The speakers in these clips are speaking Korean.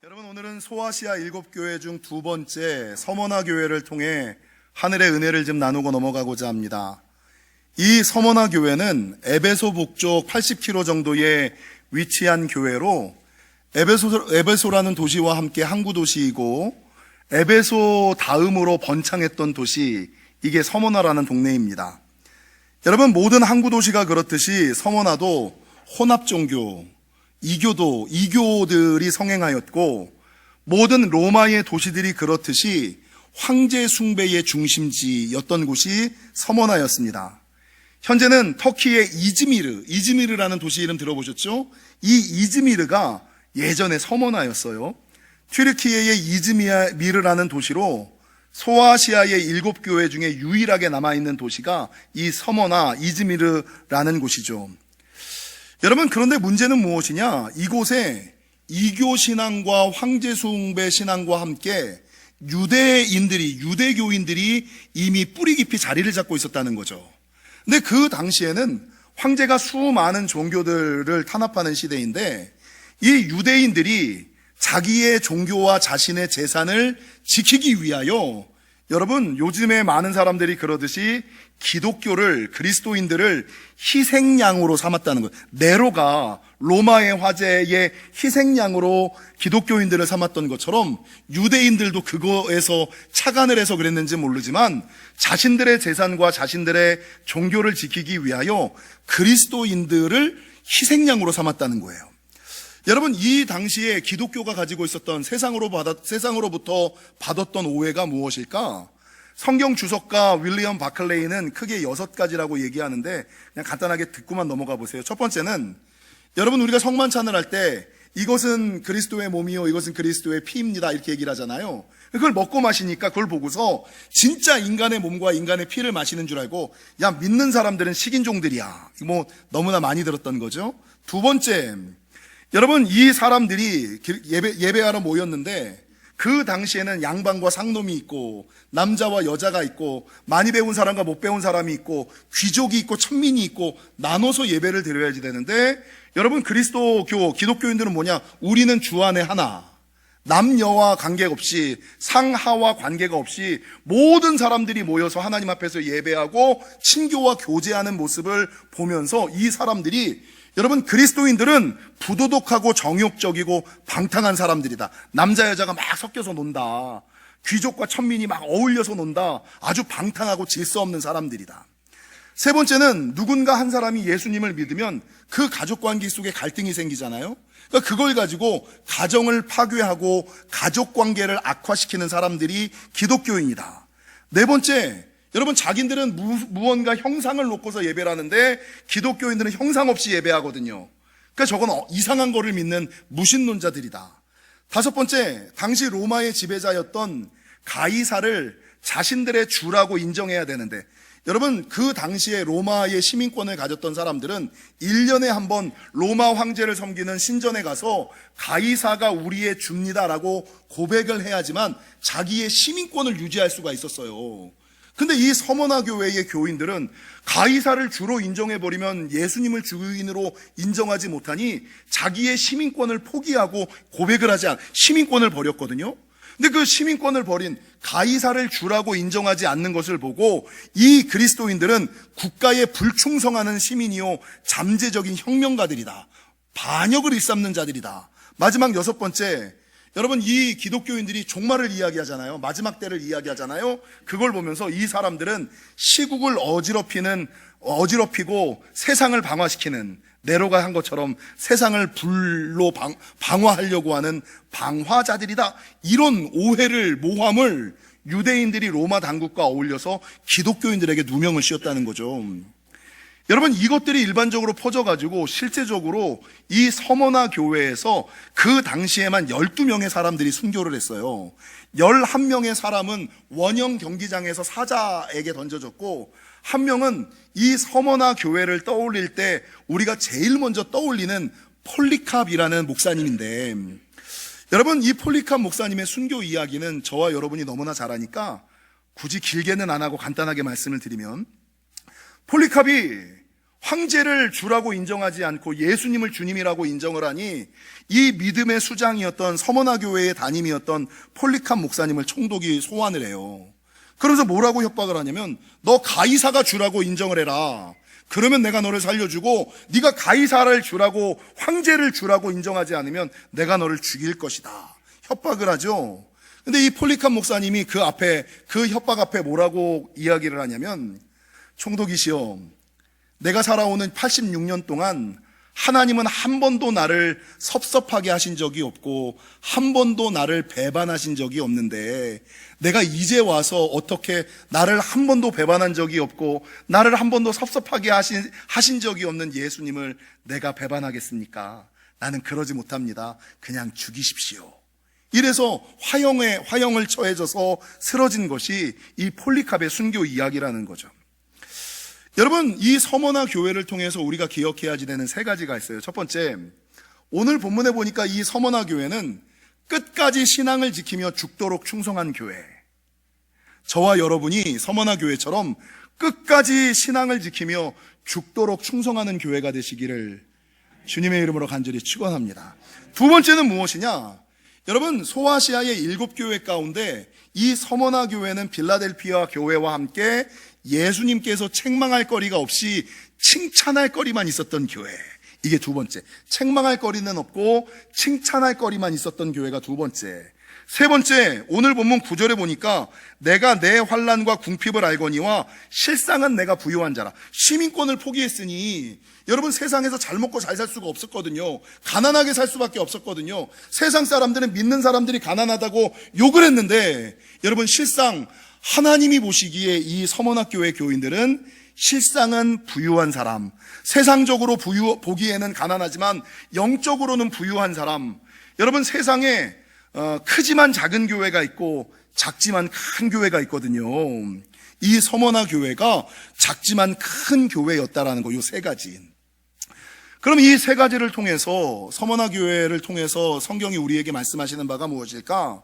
여러분, 오늘은 소아시아 7교회 중 두 번째 서머나 교회를 통해 하늘의 은혜를 좀 나누고 넘어가고자 합니다. 이 서머나 교회는 에베소 북쪽 80km 정도에 위치한 교회로 에베소라는 도시와 함께 항구 도시이고 에베소 다음으로 번창했던 도시, 이게 서머나라는 동네입니다. 여러분, 모든 항구 도시가 그렇듯이 서머나도 혼합 종교, 이교들이 성행하였고, 모든 로마의 도시들이 그렇듯이 황제 숭배의 중심지였던 곳이 서머나였습니다. 현재는 터키의 이즈미르라는 도시 이름 들어보셨죠? 이 이즈미르가 예전에 서머나였어요. 튀르키예의 이즈미르라는 도시로 소아시아의 7교회 중에 유일하게 남아있는 도시가 이 서머나 이즈미르라는 곳이죠. 여러분, 그런데 문제는 무엇이냐? 이곳에 이교 신앙과 황제 숭배 신앙과 함께 유대교인들이 이미 뿌리 깊이 자리를 잡고 있었다는 거죠. 근데 그 당시에는 황제가 수많은 종교들을 탄압하는 시대인데, 이 유대인들이 자기의 종교와 자신의 재산을 지키기 위하여, 여러분, 요즘에 많은 사람들이 그러듯이 기독교를, 그리스도인들을 희생양으로 삼았다는 거예요. 네로가 로마의 화제의 희생양으로 기독교인들을 삼았던 것처럼 유대인들도 그거에서 착안을 해서 그랬는지 모르지만 자신들의 재산과 자신들의 종교를 지키기 위하여 그리스도인들을 희생양으로 삼았다는 거예요. 여러분, 이 당시에 기독교가 가지고 있었던 세상으로부터 받았던 오해가 무엇일까? 성경 주석가 윌리엄 바클레이는 크게 6가지라고 얘기하는데 그냥 간단하게 듣고만 넘어가 보세요. 첫 번째는, 여러분, 우리가 성만찬을 할 때 이것은 그리스도의 몸이요, 이것은 그리스도의 피입니다, 이렇게 얘기를 하잖아요. 그걸 먹고 마시니까 그걸 보고서 진짜 인간의 몸과 인간의 피를 마시는 줄 알고, 야, 믿는 사람들은 식인종들이야, 뭐 너무나 많이 들었던 거죠. 두 번째, 여러분, 이 사람들이 예배하러 모였는데 그 당시에는 양반과 상놈이 있고 남자와 여자가 있고 많이 배운 사람과 못 배운 사람이 있고 귀족이 있고 천민이 있고 나눠서 예배를 드려야지 되는데, 여러분, 기독교인들은 뭐냐? 우리는 주 안에 하나, 남녀와 관계없이, 상하와 관계가 없이 모든 사람들이 모여서 하나님 앞에서 예배하고 친교와 교제하는 모습을 보면서 이 사람들이, 여러분, 그리스도인들은 부도덕하고 정욕적이고 방탕한 사람들이다. 남자 여자가 막 섞여서 논다. 귀족과 천민이 막 어울려서 논다. 아주 방탕하고 질서 없는 사람들이다. 세 번째는, 누군가 한 사람이 예수님을 믿으면 그 가족관계 속에 갈등이 생기잖아요. 그러니까 그걸 가지고 가정을 파괴하고 가족관계를 악화시키는 사람들이 기독교인이다. 네 번째, 여러분, 자기들은 무언가 형상을 놓고서 예배를 하는데 기독교인들은 형상 없이 예배하거든요. 그러니까 저건 이상한 거를 믿는 무신론자들이다. 다섯 번째, 당시 로마의 지배자였던 가이사를 자신들의 주라고 인정해야 되는데, 여러분, 그 당시에 로마의 시민권을 가졌던 사람들은 1년에 한 번 로마 황제를 섬기는 신전에 가서 가이사가 우리의 주입니다라고 고백을 해야지만 자기의 시민권을 유지할 수가 있었어요. 근데 이 서머나 교회의 교인들은 가이사를 주로 인정해버리면 예수님을 주인으로 인정하지 못하니 자기의 시민권을 포기하고 고백을 하지 않아 시민권을 버렸거든요. 근데 그 시민권을 버린 가이사를 주라고 인정하지 않는 것을 보고 이 그리스도인들은 국가에 불충성하는 시민이요, 잠재적인 혁명가들이다, 반역을 일삼는 자들이다. 마지막 6번째, 여러분, 이 기독교인들이 종말을 이야기하잖아요. 마지막 때를 이야기하잖아요. 그걸 보면서 이 사람들은 시국을 어지럽히고 세상을 방화시키는, 네로가 한 것처럼 세상을 불로 방화하려고 하는 방화자들이다. 이런 오해를, 모함을 유대인들이 로마 당국과 어울려서 기독교인들에게 누명을 씌웠다는 거죠. 여러분, 이것들이 일반적으로 퍼져가지고 실제적으로 이 서머나 교회에서 그 당시에만 12명의 사람들이 순교를 했어요. 11명의 사람은 원형 경기장에서 사자에게 던져졌고, 한 명은 이 서머나 교회를 떠올릴 때 우리가 제일 먼저 떠올리는 폴리캅이라는 목사님인데, 여러분, 이 폴리캅 목사님의 순교 이야기는 저와 여러분이 너무나 잘 아니까 굳이 길게는 안 하고 간단하게 말씀을 드리면, 폴리캅이 황제를 주라고 인정하지 않고 예수님을 주님이라고 인정을 하니 이 믿음의 수장이었던 서머나 교회의 담임이었던 폴리캅 목사님을 총독이 소환을 해요. 그러면서 뭐라고 협박을 하냐면 너 가이사가 주라고 인정을 해라. 그러면 내가 너를 살려주고 네가 가이사를 주라고 황제를 주라고 인정하지 않으면 내가 너를 죽일 것이다. 협박을 하죠. 근데 이 폴리캅 목사님이 그 협박 앞에 뭐라고 이야기를 하냐면 총독이시여, 내가 살아오는 86년 동안 하나님은 한 번도 나를 섭섭하게 하신 적이 없고 한 번도 나를 배반하신 적이 없는데 내가 이제 와서 어떻게 나를 한 번도 배반한 적이 없고 나를 한 번도 섭섭하게 하신 적이 없는 예수님을 내가 배반하겠습니까? 나는 그러지 못합니다. 그냥 죽이십시오. 이래서 화형을 처해져서 쓰러진 것이 이 폴리캅의 순교 이야기라는 거죠. 여러분, 이 서머나 교회를 통해서 우리가 기억해야 되는 세 가지가 있어요. 첫 번째, 오늘 본문에 보니까 이 서머나 교회는 끝까지 신앙을 지키며 죽도록 충성한 교회. 저와 여러분이 서머나 교회처럼 끝까지 신앙을 지키며 죽도록 충성하는 교회가 되시기를 주님의 이름으로 간절히 축원합니다. 두 번째는 무엇이냐? 여러분, 소아시아의 7교회 가운데 이 서머나 교회는 빌라델피아 교회와 함께 예수님께서 책망할 거리가 없이 칭찬할 거리만 있었던 교회. 이게 두 번째. 책망할 거리는 없고 칭찬할 거리만 있었던 교회가 두 번째. 세 번째, 오늘 본문 9절에 보니까 내가 내 환난과 궁핍을 알거니와 실상은 내가 부유한 자라. 시민권을 포기했으니 여러분, 세상에서 잘 먹고 잘 살 수가 없었거든요. 가난하게 살 수밖에 없었거든요. 세상 사람들은 믿는 사람들이 가난하다고 욕을 했는데 여러분, 실상 하나님이 보시기에 이 서머나 교회 교인들은 실상은 부유한 사람, 세상적으로 보기에는 가난하지만 영적으로는 부유한 사람. 여러분, 세상에 크지만 작은 교회가 있고 작지만 큰 교회가 있거든요. 이 서머나 교회가 작지만 큰 교회였다라는 거, 요 세 가지. 그럼 이 세 가지를 통해서, 서머나 교회를 통해서 성경이 우리에게 말씀하시는 바가 무엇일까?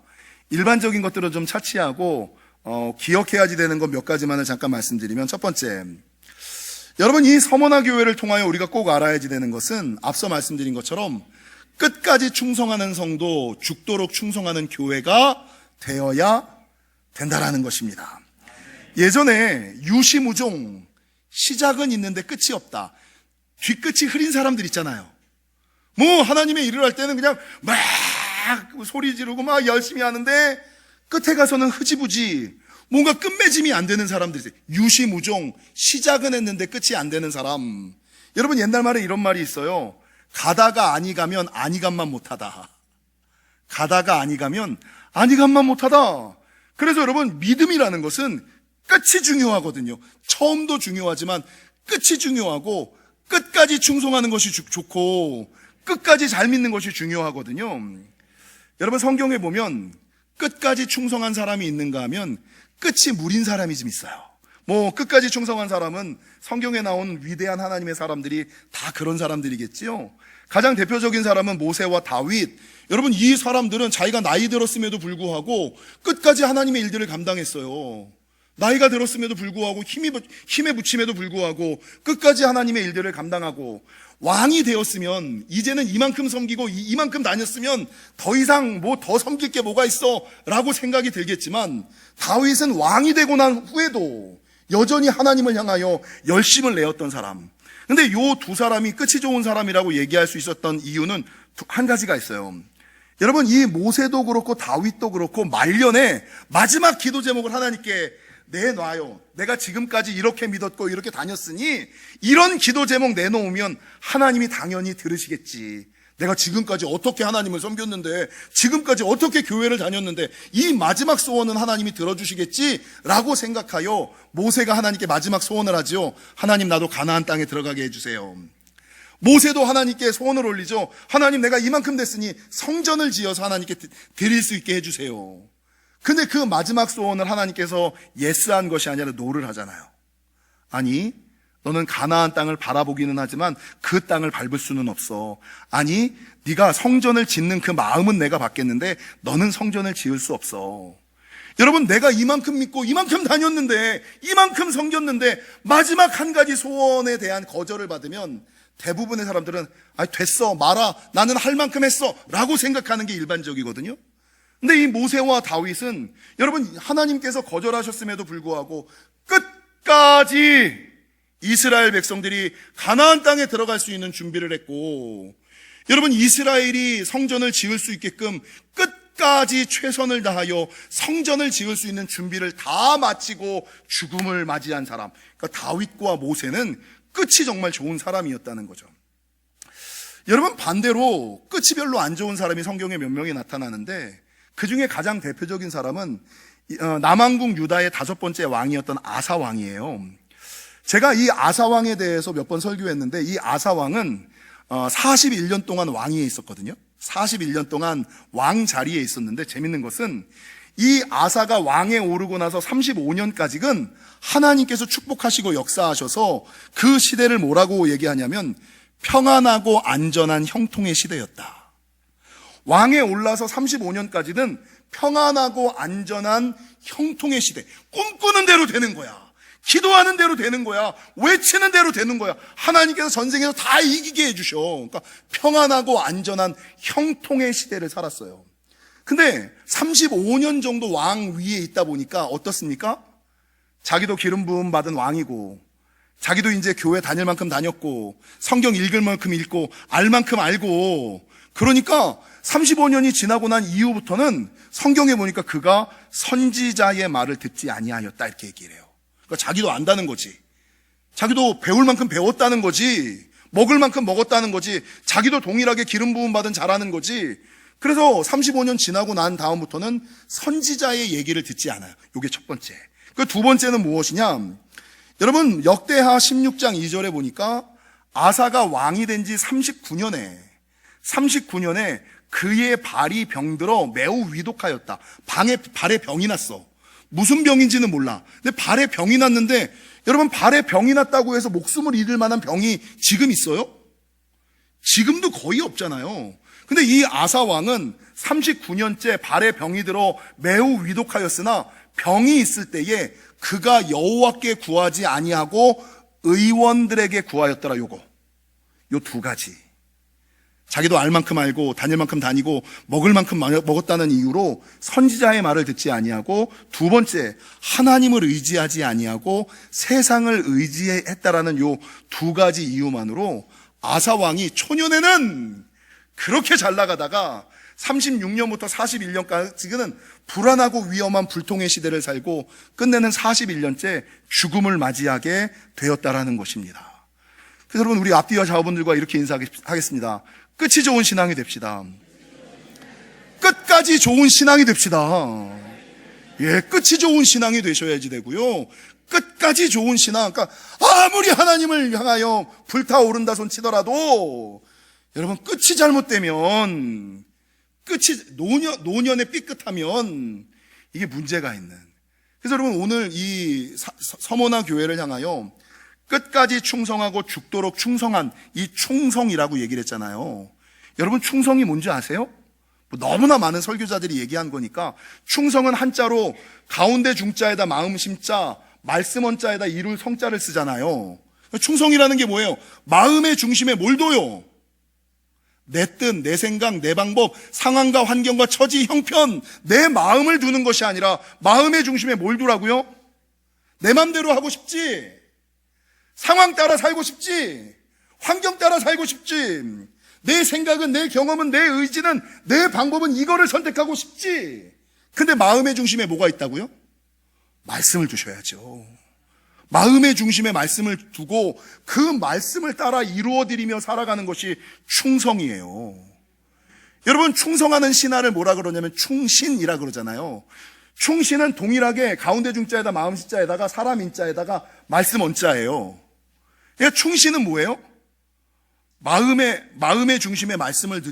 일반적인 것들은 좀 차치하고 기억해야지 되는 것 몇 가지만을 잠깐 말씀드리면, 첫 번째, 여러분, 이 서머나 교회를 통하여 우리가 꼭 알아야지 되는 것은 앞서 말씀드린 것처럼 끝까지 충성하는 성도, 죽도록 충성하는 교회가 되어야 된다라는 것입니다. 예전에 유시무종, 시작은 있는데 끝이 없다, 뒤끝이 흐린 사람들 있잖아요. 뭐 하나님의 일을 할 때는 그냥 막 소리 지르고 막 열심히 하는데 끝에 가서는 흐지부지 뭔가 끝맺음이 안 되는 사람들이 있어요. 유시무종, 시작은 했는데 끝이 안 되는 사람. 여러분, 옛날 말에 이런 말이 있어요. 가다가 아니 가면 아니감만 못하다. 가다가 아니 가면 아니감만 못하다. 그래서 여러분, 믿음이라는 것은 끝이 중요하거든요. 처음도 중요하지만 끝이 중요하고 끝까지 충성하는 것이 좋고 끝까지 잘 믿는 것이 중요하거든요. 여러분, 성경에 보면 끝까지 충성한 사람이 있는가 하면 끝이 무린 사람이 좀 있어요. 뭐 끝까지 충성한 사람은 성경에 나온 위대한 하나님의 사람들이 다 그런 사람들이겠지요. 가장 대표적인 사람은 모세와 다윗. 여러분, 이 사람들은 자기가 나이 들었음에도 불구하고 끝까지 하나님의 일들을 감당했어요. 나이가 들었음에도 불구하고 힘에 부침에도 불구하고 끝까지 하나님의 일들을 감당하고, 왕이 되었으면 이제는 이만큼 섬기고 이만큼 다녔으면 더 이상 뭐 더 섬길 게 뭐가 있어 라고 생각이 들겠지만, 다윗은 왕이 되고 난 후에도 여전히 하나님을 향하여 열심을 내었던 사람. 근데 요 두 사람이 끝이 좋은 사람이라고 얘기할 수 있었던 이유는 한 가지가 있어요. 여러분, 이 모세도 그렇고 다윗도 그렇고 말년에 마지막 기도 제목을 하나님께 내놔요. 내가 지금까지 이렇게 믿었고 이렇게 다녔으니 이런 기도 제목 내놓으면 하나님이 당연히 들으시겠지. 내가 지금까지 어떻게 하나님을 섬겼는데, 지금까지 어떻게 교회를 다녔는데 이 마지막 소원은 하나님이 들어주시겠지 라고 생각하여 모세가 하나님께 마지막 소원을 하죠. 하나님, 나도 가나안 땅에 들어가게 해주세요. 모세도 하나님께 소원을 올리죠. 하나님, 내가 이만큼 됐으니 성전을 지어서 하나님께 드릴 수 있게 해주세요. 근데 그 마지막 소원을 하나님께서 예스한 것이 아니라 노를 하잖아요. 아니, 너는 가나안 땅을 바라보기는 하지만 그 땅을 밟을 수는 없어. 아니, 네가 성전을 짓는 그 마음은 내가 받겠는데 너는 성전을 지을 수 없어. 여러분, 내가 이만큼 믿고 이만큼 다녔는데, 이만큼 섬겼는데 마지막 한 가지 소원에 대한 거절을 받으면 대부분의 사람들은 됐어, 마라, 나는 할 만큼 했어 라고 생각하는 게 일반적이거든요. 근데 이 모세와 다윗은 여러분, 하나님께서 거절하셨음에도 불구하고 끝까지 이스라엘 백성들이 가나안 땅에 들어갈 수 있는 준비를 했고, 여러분, 이스라엘이 성전을 지을 수 있게끔 끝까지 최선을 다하여 성전을 지을 수 있는 준비를 다 마치고 죽음을 맞이한 사람, 그러니까 다윗과 모세는 끝이 정말 좋은 사람이었다는 거죠. 여러분, 반대로 끝이 별로 안 좋은 사람이 성경에 몇 명이 나타나는데, 그 중에 가장 대표적인 사람은 남왕국 유다의 5번째 왕이었던 아사 왕이에요. 제가 이 아사 왕에 대해서 몇 번 설교했는데, 이 아사 왕은 41년 동안 왕위에 있었거든요. 41년 동안 왕 자리에 있었는데, 재밌는 것은 이 아사가 왕에 오르고 나서 35년까지는 하나님께서 축복하시고 역사하셔서 그 시대를 뭐라고 얘기하냐면 평안하고 안전한 형통의 시대였다. 왕에 올라서 35년까지는 평안하고 안전한 형통의 시대, 꿈꾸는 대로 되는 거야. 기도하는 대로 되는 거야. 외치는 대로 되는 거야. 하나님께서 전쟁에서 다 이기게 해주셔. 그러니까 평안하고 안전한 형통의 시대를 살았어요. 근데 35년 정도 왕 위에 있다 보니까 어떻습니까? 자기도 기름 부음 받은 왕이고, 자기도 이제 교회 다닐 만큼 다녔고, 성경 읽을 만큼 읽고, 알 만큼 알고, 그러니까 35년이 지나고 난 이후부터는 성경에 보니까 그가 선지자의 말을 듣지 아니하였다 이렇게 얘기를 해요. 그러니까 자기도 안다는 거지. 자기도 배울 만큼 배웠다는 거지. 먹을 만큼 먹었다는 거지. 자기도 동일하게 기름 부음 받은 자라는 거지. 그래서 35년 지나고 난 다음부터는 선지자의 얘기를 듣지 않아요. 이게 첫 번째. 그 두 번째는 무엇이냐? 여러분, 역대하 16장 2절에 보니까 아사가 왕이 된 지 39년에 그의 발이 병들어 매우 위독하였다. 발에 병이 났어. 무슨 병인지는 몰라. 근데 발에 병이 났는데, 여러분, 발에 병이 났다고 해서 목숨을 잃을 만한 병이 지금 있어요? 지금도 거의 없잖아요. 근데 이 아사 왕은 39년째 발에 병이 들어 매우 위독하였으나 병이 있을 때에 그가 여호와께 구하지 아니하고 의원들에게 구하였더라. 요 두 가지. 자기도 알 만큼 알고 다닐 만큼 다니고 먹을 만큼 먹었다는 이유로 선지자의 말을 듣지 아니하고, 두 번째, 하나님을 의지하지 아니하고 세상을 의지했다라는 요 두 가지 이유만으로 아사 왕이 초년에는 그렇게 잘 나가다가 36년부터 41년까지는 불안하고 위험한 불통의 시대를 살고 끝내는 41년째 죽음을 맞이하게 되었다라는 것입니다. 그래서 여러분, 우리 앞뒤와 좌우분들과 이렇게 인사하겠습니다. 끝이 좋은 신앙이 됩시다. 끝까지 좋은 신앙이 됩시다. 예, 끝이 좋은 신앙이 되셔야지 되고요. 끝까지 좋은 신앙, 그러니까 아무리 하나님을 향하여 불타오른다 손 치더라도 여러분, 끝이 잘못되면, 노년에 삐끗하면 이게 문제가 있는. 그래서 여러분, 오늘 이 서모나 교회를 향하여 끝까지 충성하고 죽도록 충성한 이 충성이라고 얘기를 했잖아요. 여러분, 충성이 뭔지 아세요? 너무나 많은 설교자들이 얘기한 거니까, 충성은 한자로 가운데 중자에다 마음 심자, 말씀 원자에다 이룰 성자를 쓰잖아요. 충성이라는 게 뭐예요? 마음의 중심에 뭘 둬요? 내 뜻, 내 생각, 내 방법, 상황과 환경과 처지, 형편, 내 마음을 두는 것이 아니라 마음의 중심에 뭘 두라고요? 내 맘대로 하고 싶지, 상황 따라 살고 싶지, 환경 따라 살고 싶지, 내 생각은, 내 경험은, 내 의지는, 내 방법은 이거를 선택하고 싶지. 근데 마음의 중심에 뭐가 있다고요? 말씀을 두셔야죠. 마음의 중심에 말씀을 두고 그 말씀을 따라 이루어드리며 살아가는 것이 충성이에요. 여러분, 충성하는 신하를 뭐라 그러냐면 충신이라 그러잖아요. 충신은 동일하게 가운데 중자에다 마음 시자에다가 사람 인자에다가 말씀 원자예요. 그러니까 충신은 뭐예요? 마음의 중심에 말씀을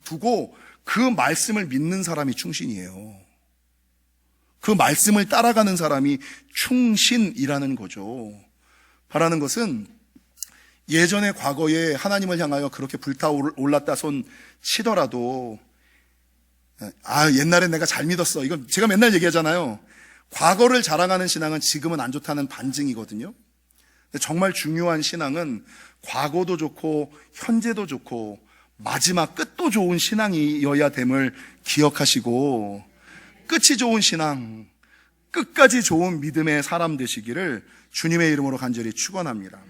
두고 그 말씀을 믿는 사람이 충신이에요. 그 말씀을 따라가는 사람이 충신이라는 거죠. 바라는 것은 예전에 과거에 하나님을 향하여 그렇게 불타올랐다 손 치더라도, 옛날에 내가 잘 믿었어. 이건 제가 맨날 얘기하잖아요. 과거를 자랑하는 신앙은 지금은 안 좋다는 반증이거든요. 근데 정말 중요한 신앙은 과거도 좋고 현재도 좋고 마지막 끝도 좋은 신앙이어야 됨을 기억하시고, 끝이 좋은 신앙, 끝까지 좋은 믿음의 사람 되시기를 주님의 이름으로 간절히 축원합니다.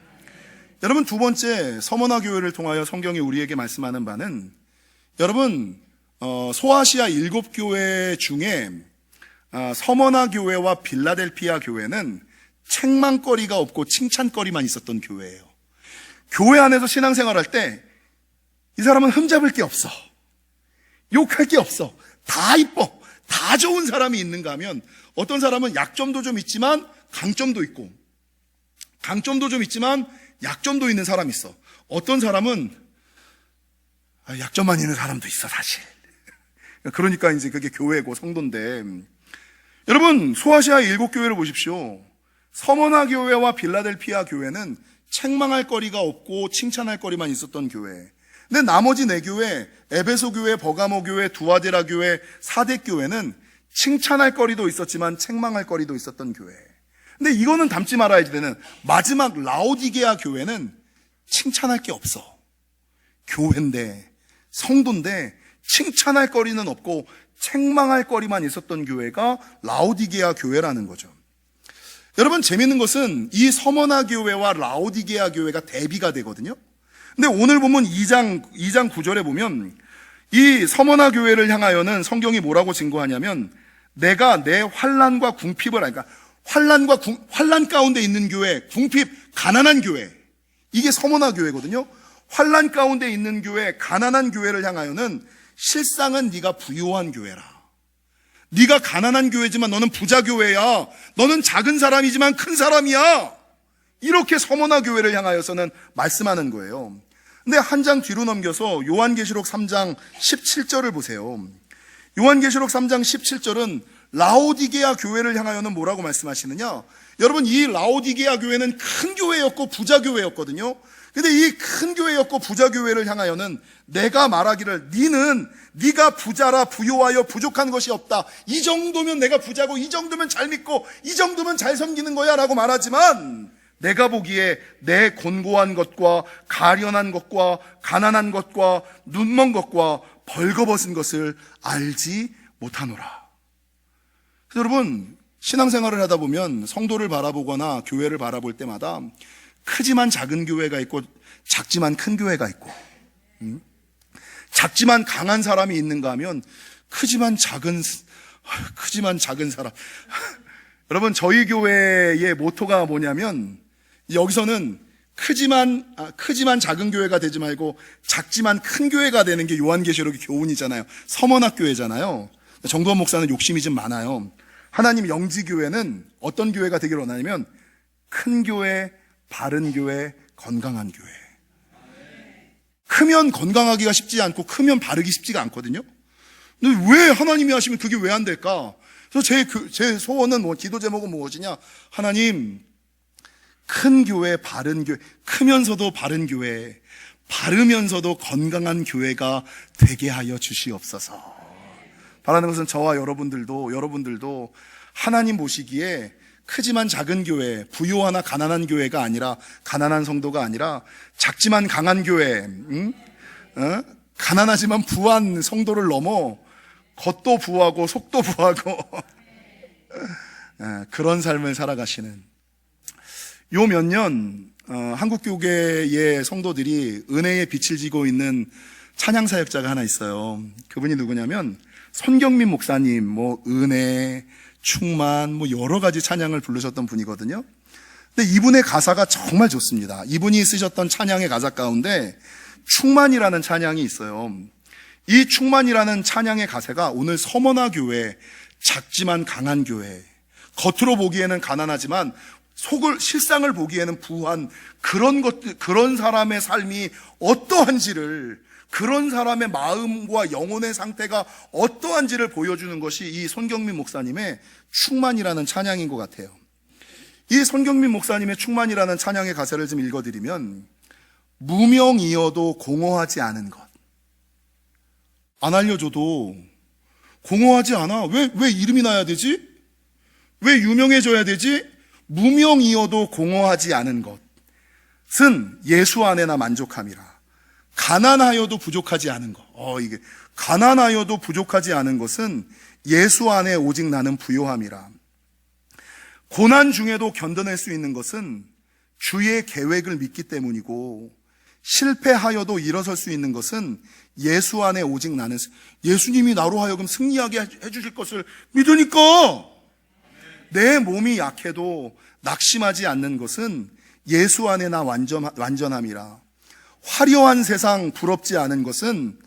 여러분, 두 번째, 서머나 교회를 통하여 성경이 우리에게 말씀하는 바는, 여러분, 소아시아 7교회 중에 서머나 교회와 빌라델피아 교회는 책망거리가 없고 칭찬거리만 있었던 교회예요. 교회 안에서 신앙생활할 때 이 사람은 흠잡을 게 없어, 욕할 게 없어, 다 이뻐, 다 좋은 사람이 있는가 하면, 어떤 사람은 약점도 좀 있지만 강점도 있고, 강점도 좀 있지만 약점도 있는 사람이 있어. 어떤 사람은 약점만 있는 사람도 있어, 사실. 그러니까 이제 그게 교회고 성도인데, 여러분, 소아시아 7교회를 보십시오. 서머나 교회와 빌라델피아 교회는 책망할 거리가 없고 칭찬할 거리만 있었던 교회. 근데 나머지 4교회, 에베소 교회, 버가모 교회, 두아데라 교회, 사대 교회는 칭찬할 거리도 있었지만 책망할 거리도 있었던 교회. 근데 이거는 담지 말아야 되는, 마지막 라오디게아 교회는 칭찬할 게 없어. 교회인데, 성도인데 칭찬할 거리는 없고 책망할 거리만 있었던 교회가 라오디게아 교회라는 거죠. 여러분, 재밌는 것은 이 서머나 교회와 라오디게아 교회가 대비가 되거든요. 근데 오늘 보면 2장 9절에 보면 이 서머나 교회를 향하여는 성경이 뭐라고 증거하냐면, 내가 내 환난과 궁핍을, 그러니까 환난 가운데 있는 교회, 궁핍, 가난한 교회, 이게 서머나 교회거든요. 환난 가운데 있는 교회, 가난한 교회를 향하여는 실상은 네가 부유한 교회라. 네가 가난한 교회지만 너는 부자 교회야. 너는 작은 사람이지만 큰 사람이야. 이렇게 서머나 교회를 향하여서는 말씀하는 거예요. 근데 한 장 뒤로 넘겨서 요한계시록 3장 17절을 보세요. 요한계시록 3장 17절은 라오디게아 교회를 향하여는 뭐라고 말씀하시느냐? 여러분, 이 라오디게아 교회는 큰 교회였고 부자 교회였거든요. 근데 이 큰 교회였고 부자 교회를 향하여는 내가 말하기를, 네가 부자라 부요하여 부족한 것이 없다. 이 정도면 내가 부자고, 이 정도면 잘 믿고, 이 정도면 잘 섬기는 거야 라고 말하지만, 내가 보기에 내 곤고한 것과 가련한 것과 가난한 것과 눈먼 것과 벌거벗은 것을 알지 못하노라. 여러분, 신앙생활을 하다 보면 성도를 바라보거나 교회를 바라볼 때마다 크지만 작은 교회가 있고 작지만 큰 교회가 있고, 작지만 강한 사람이 있는가 하면 크지만 작은 사람. 여러분, 저희 교회의 모토가 뭐냐면, 여기서는 크지만 작은 교회가 되지 말고 작지만 큰 교회가 되는 게 요한계시록의 교훈이잖아요. 서머나교회잖아요. 정도원 목사는 욕심이 좀 많아요. 하나님 영지교회는 어떤 교회가 되기를 원하냐면 큰 교회, 바른 교회, 건강한 교회. 크면 건강하기가 쉽지 않고 크면 바르기 쉽지가 않거든요. 근데 왜 하나님이 하시면 그게 왜 안 될까? 그래서 제 소원은 기도 제목은 무엇이냐? 하나님, 큰 교회, 바른 교회, 크면서도 바른 교회, 바르면서도 건강한 교회가 되게 하여 주시옵소서. 바라는 것은 저와 여러분들도 하나님 보시기에 크지만 작은 교회, 부요하나 가난한 교회가 아니라, 가난한 성도가 아니라 작지만 강한 교회, 가난하지만 부한 성도를 넘어 겉도 부하고 속도 부하고 그런 삶을 살아가시는, 요 몇 년 한국교계의 성도들이 은혜의 빛을 지고 있는 찬양사역자가 하나 있어요. 그분이 누구냐면 손경민 목사님, 은혜, 충만, 여러 가지 찬양을 부르셨던 분이거든요. 근데 이분의 가사가 정말 좋습니다. 이분이 쓰셨던 찬양의 가사 가운데 충만이라는 찬양이 있어요. 이 충만이라는 찬양의 가사가 오늘 서머나 교회, 작지만 강한 교회, 겉으로 보기에는 가난하지만 실상을 보기에는 부한 그런 사람의 삶이 어떠한지를, 그런 사람의 마음과 영혼의 상태가 어떠한지를 보여주는 것이 이 손경민 목사님의 충만이라는 찬양인 것 같아요. 이 손경민 목사님의 충만이라는 찬양의 가사를 좀 읽어드리면, 무명이어도 공허하지 않은 것. 안 알려줘도 공허하지 않아. 왜 이름이 나야 되지? 왜 유명해져야 되지? 무명이어도 공허하지 않은 것은 예수 안에나 만족함이라. 가난하여도 부족하지 않은 것. 이게 가난하여도 부족하지 않은 것은 예수 안에 오직 나는 부요함이라. 고난 중에도 견뎌낼 수 있는 것은 주의 계획을 믿기 때문이고, 실패하여도 일어설 수 있는 것은 예수 안에 오직 나는, 예수님이 나로 하여금 승리하게 해주실 것을 믿으니까. 내 몸이 약해도 낙심하지 않는 것은 예수 안에 나 완전함이라. 화려한 세상 부럽지 않은 것은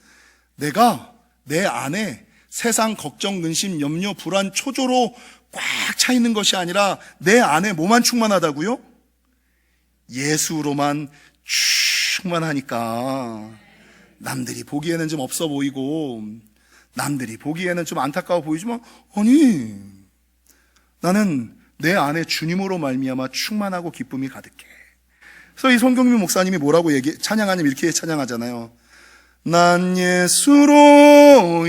내가 내 안에 세상 걱정, 근심, 염려, 불안, 초조로 꽉 차 있는 것이 아니라 내 안에 뭐만 충만하다고요? 예수로만 충만하니까 남들이 보기에는 좀 없어 보이고, 남들이 보기에는 좀 안타까워 보이지만, 아니, 나는 내 안에 주님으로 말미암아 충만하고 기쁨이 가득해. 그래서 이 손경민 목사님이 뭐라고 찬양하냐면 이렇게 찬양하잖아요. 난 예수로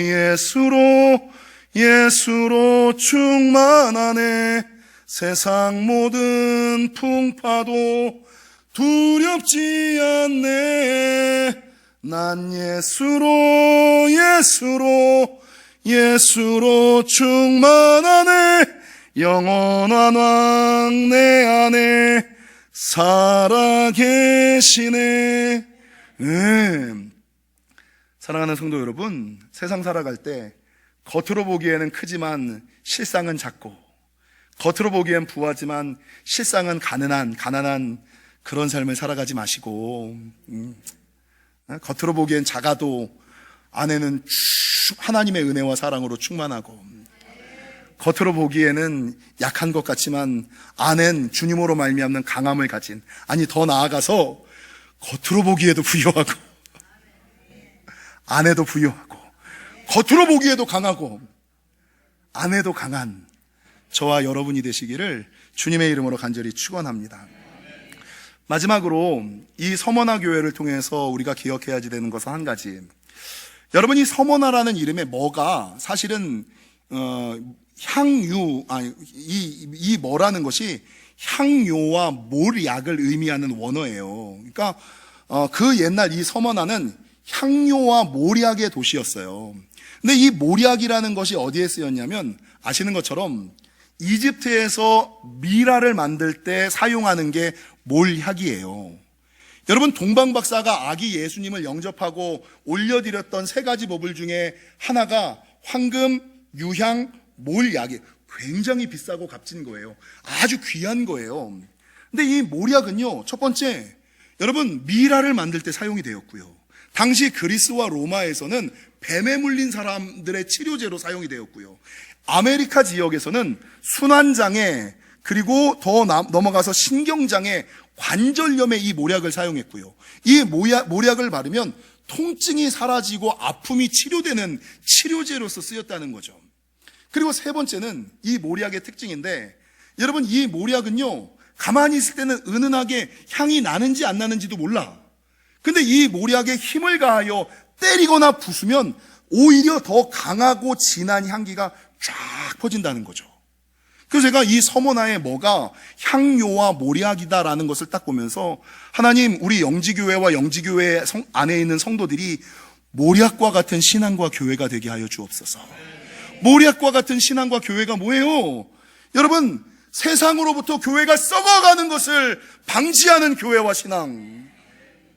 충만하네. 세상 모든 풍파도 두렵지 않네. 난 예수로 충만하네. 영원한 왕 내 안에 살아계시네. 사랑하는 성도 여러분, 세상 살아갈 때 겉으로 보기에는 크지만 실상은 작고, 겉으로 보기엔 부하지만 실상은 가난한 그런 삶을 살아가지 마시고, 겉으로 보기엔 작아도 안에는 하나님의 은혜와 사랑으로 충만하고, 겉으로 보기에는 약한 것 같지만 안엔 주님으로 말미암는 강함을 가진, 아니 더 나아가서 겉으로 보기에도 부유하고 안에도 부유하고, 겉으로 보기에도 강하고 안에도 강한 저와 여러분이 되시기를 주님의 이름으로 간절히 축원합니다. 마지막으로 이 서머나 교회를 통해서 우리가 기억해야 되는 것은 한 가지. 여러분, 이 서머나라는 이름에 뭐가 사실은 이 뭐라는 것이 향료와 몰약을 의미하는 원어예요. 그러니까 그 옛날 이 서머나는 향료와 몰약의 도시였어요. 근데 이 몰약이라는 것이 어디에 쓰였냐면, 아시는 것처럼 이집트에서 미라를 만들 때 사용하는 게 몰약이에요. 여러분, 동방박사가 아기 예수님을 영접하고 올려드렸던 세 가지 법을 중에 하나가 황금, 유향, 몰약이 굉장히 비싸고 값진 거예요. 아주 귀한 거예요. 근데 이 몰약은요, 첫 번째, 여러분, 미라를 만들 때 사용이 되었고요. 당시 그리스와 로마에서는 뱀에 물린 사람들의 치료제로 사용이 되었고요. 아메리카 지역에서는 순환장애, 그리고 더 넘어가서 신경장애, 관절염에 이 몰약을 사용했고요. 이 몰약을 바르면 통증이 사라지고 아픔이 치료되는 치료제로서 쓰였다는 거죠. 그리고 세 번째는 이 몰약의 특징인데, 여러분, 이 몰약은요, 가만히 있을 때는 은은하게 향이 나는지 안 나는지도 몰라. 근데 이 몰약에 힘을 가하여 때리거나 부수면 오히려 더 강하고 진한 향기가 쫙 퍼진다는 거죠. 그래서 제가 이 서머나에 뭐가 향료와 몰약이다라는 것을 딱 보면서, 하나님, 우리 영지교회와 영지교회 안에 있는 성도들이 몰약과 같은 신앙과 교회가 되게 하여 주옵소서. 몰약과 같은 신앙과 교회가 뭐예요? 여러분, 세상으로부터 교회가 썩어가는 것을 방지하는 교회와 신앙,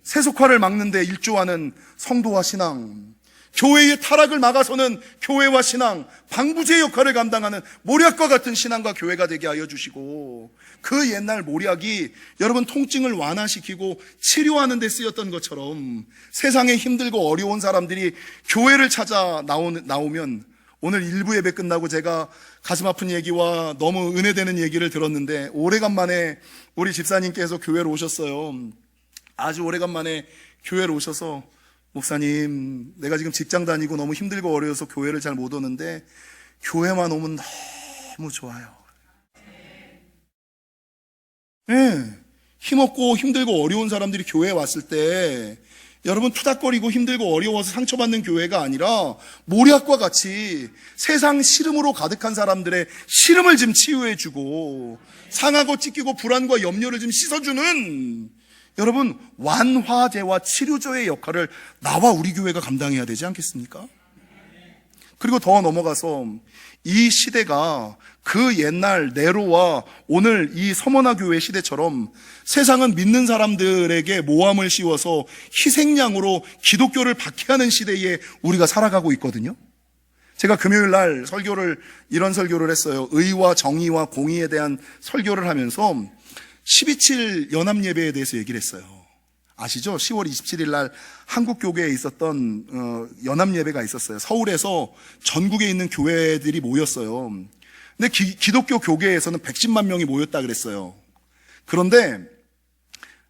세속화를 막는 데 일조하는 성도와 신앙, 교회의 타락을 막아서는 교회와 신앙, 방부제 역할을 감당하는 몰약과 같은 신앙과 교회가 되게 하여 주시고, 그 옛날 몰약이 여러분 통증을 완화시키고 치료하는 데 쓰였던 것처럼 세상에 힘들고 어려운 사람들이 교회를 찾아 나오면, 오늘 일부 예배 끝나고 제가 가슴 아픈 얘기와 너무 은혜되는 얘기를 들었는데, 오래간만에 우리 집사님께서 교회로 오셨어요. 아주 오래간만에 교회로 오셔서, 목사님, 내가 지금 직장 다니고 너무 힘들고 어려워서 교회를 잘 못 오는데 교회만 오면 너무 좋아요. 네, 힘없고 힘들고 어려운 사람들이 교회에 왔을 때 여러분, 투닥거리고 힘들고 어려워서 상처받는 교회가 아니라 모략과 같이 세상 시름으로 가득한 사람들의 시름을 좀 치유해주고 상하고 찢기고 불안과 염려를 좀 씻어주는, 여러분, 완화제와 치료조의 역할을 나와 우리 교회가 감당해야 되지 않겠습니까? 그리고 더 넘어가서 이 시대가 그 옛날 네로와 오늘 이 서머나 교회 시대처럼 세상은 믿는 사람들에게 모함을 씌워서 희생양으로 기독교를 박해하는 시대에 우리가 살아가고 있거든요. 제가 금요일 날 이런 설교를 했어요. 의와 정의와 공의에 대한 설교를 하면서 12.7 연합예배에 대해서 얘기를 했어요. 아시죠? 10월 27일 날 한국교계에 있었던 연합예배가 있었어요. 서울에서 전국에 있는 교회들이 모였어요. 근데 기독교 교계에서는 110만 명이 모였다 그랬어요. 그런데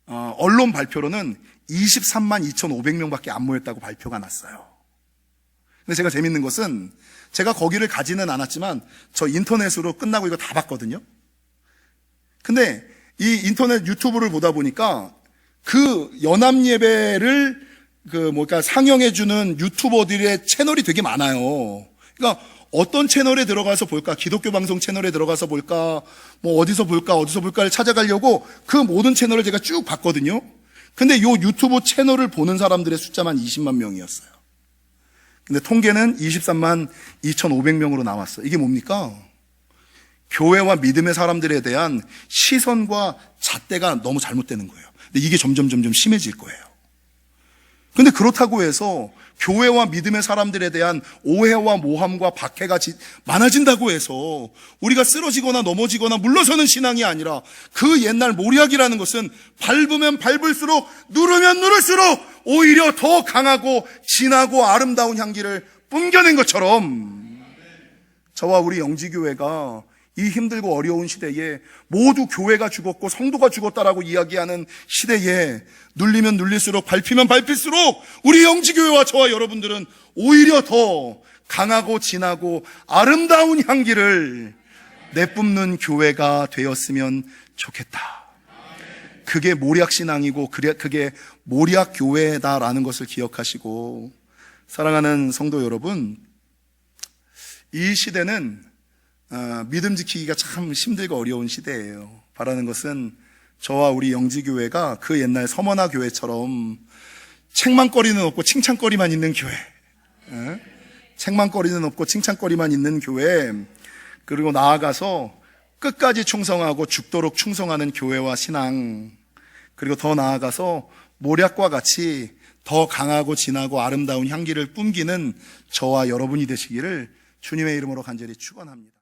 언론 발표로는 23만 2,500명밖에 안 모였다고 발표가 났어요. 근데 제가 재밌는 것은 제가 거기를 가지는 않았지만 저 인터넷으로 끝나고 이거 다 봤거든요. 근데 이 인터넷 유튜브를 보다 보니까 그 연합예배를 상영해주는 유튜버들의 채널이 되게 많아요. 그러니까 어떤 채널에 들어가서 볼까, 기독교 방송 채널에 들어가서 볼까, 어디서 볼까를 찾아가려고 그 모든 채널을 제가 쭉 봤거든요. 근데 요 유튜브 채널을 보는 사람들의 숫자만 20만 명이었어요. 근데 통계는 23만 2,500명으로 나왔어요. 이게 뭡니까? 교회와 믿음의 사람들에 대한 시선과 잣대가 너무 잘못되는 거예요. 근데 이게 점점 심해질 거예요. 근데 그렇다고 해서 교회와 믿음의 사람들에 대한 오해와 모함과 박해가 많아진다고 해서 우리가 쓰러지거나 넘어지거나 물러서는 신앙이 아니라, 그 옛날 모략이라는 것은 밟으면 밟을수록, 누르면 누를수록 오히려 더 강하고 진하고 아름다운 향기를 뿜겨낸 것처럼, 저와 우리 영지교회가 이 힘들고 어려운 시대에 모두 교회가 죽었고 성도가 죽었다라고 이야기하는 시대에 눌리면 눌릴수록, 밟히면 밟힐수록 우리 영지교회와 저와 여러분들은 오히려 더 강하고 진하고 아름다운 향기를 내뿜는 교회가 되었으면 좋겠다. 그게 모략신앙이고 그게 모략교회다라는 것을 기억하시고, 사랑하는 성도 여러분, 이 시대는 믿음 지키기가 참 힘들고 어려운 시대예요. 바라는 것은 저와 우리 영지교회가 그 옛날 서머나 교회처럼 책망거리는 없고 칭찬거리만 있는 교회, 책망거리는 없고 칭찬거리만 있는 교회, 그리고 나아가서 끝까지 충성하고 죽도록 충성하는 교회와 신앙, 그리고 더 나아가서 모략과 같이 더 강하고 진하고 아름다운 향기를 뿜기는 저와 여러분이 되시기를 주님의 이름으로 간절히 축원합니다.